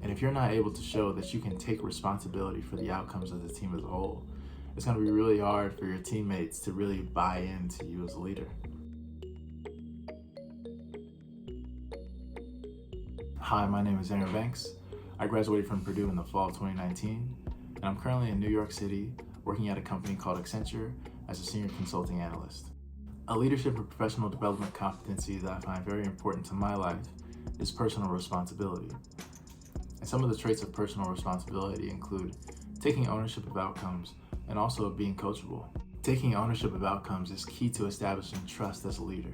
And if you're not able to show that you can take responsibility for the outcomes of the team as a whole, it's going to be really hard for your teammates to really buy into you as a leader. Hi, my name is Aaron Banks. I graduated from Purdue in the fall of 2019, and I'm currently in New York City working at a company called Accenture as a senior consulting analyst. A leadership and professional development competency that I find very important to my life is personal responsibility. And some of the traits of personal responsibility include taking ownership of outcomes and also being coachable. Taking ownership of outcomes is key to establishing trust as a leader.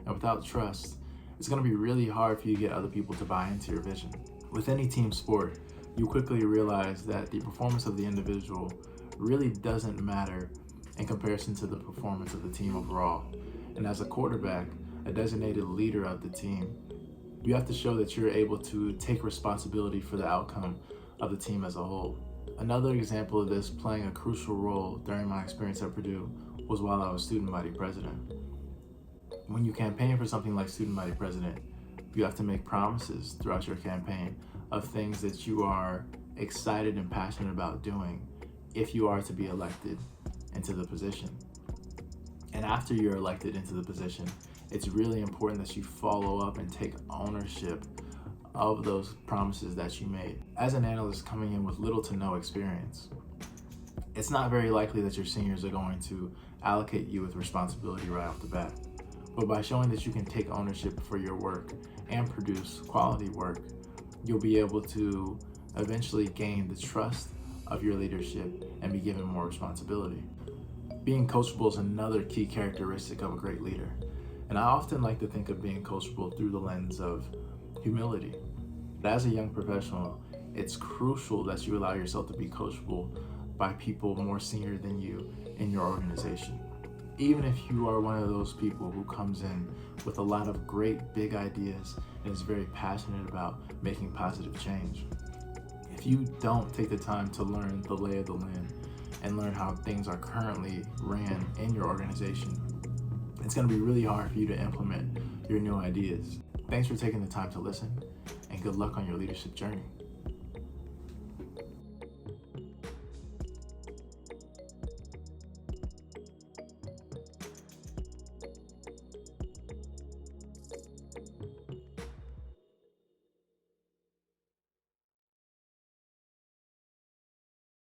And without trust, it's going to be really hard for you to get other people to buy into your vision. With any team sport, you quickly realize that the performance of the individual really doesn't matter in comparison to the performance of the team overall. And as a quarterback, a designated leader of the team, you have to show that you're able to take responsibility for the outcome of the team as a whole. Another example of this playing a crucial role during my experience at Purdue was while I was student body president. When you campaign for something like student body president, you have to make promises throughout your campaign of things that you are excited and passionate about doing if you are to be elected into the position. And after you're elected into the position, it's really important that you follow up and take ownership of those promises that you made. As an analyst coming in with little to no experience, it's not very likely that your seniors are going to allocate you with responsibility right off the bat. But by showing that you can take ownership for your work and produce quality work, you'll be able to eventually gain the trust of your leadership and be given more responsibility. Being coachable is another key characteristic of a great leader. And I often like to think of being coachable through the lens of humility. But as a young professional, it's crucial that you allow yourself to be coachable by people more senior than you in your organization. Even if you are one of those people who comes in with a lot of great big ideas and is very passionate about making positive change, if you don't take the time to learn the lay of the land and learn how things are currently ran in your organization, it's going to be really hard for you to implement your new ideas. Thanks for taking the time to listen, and good luck on your leadership journey.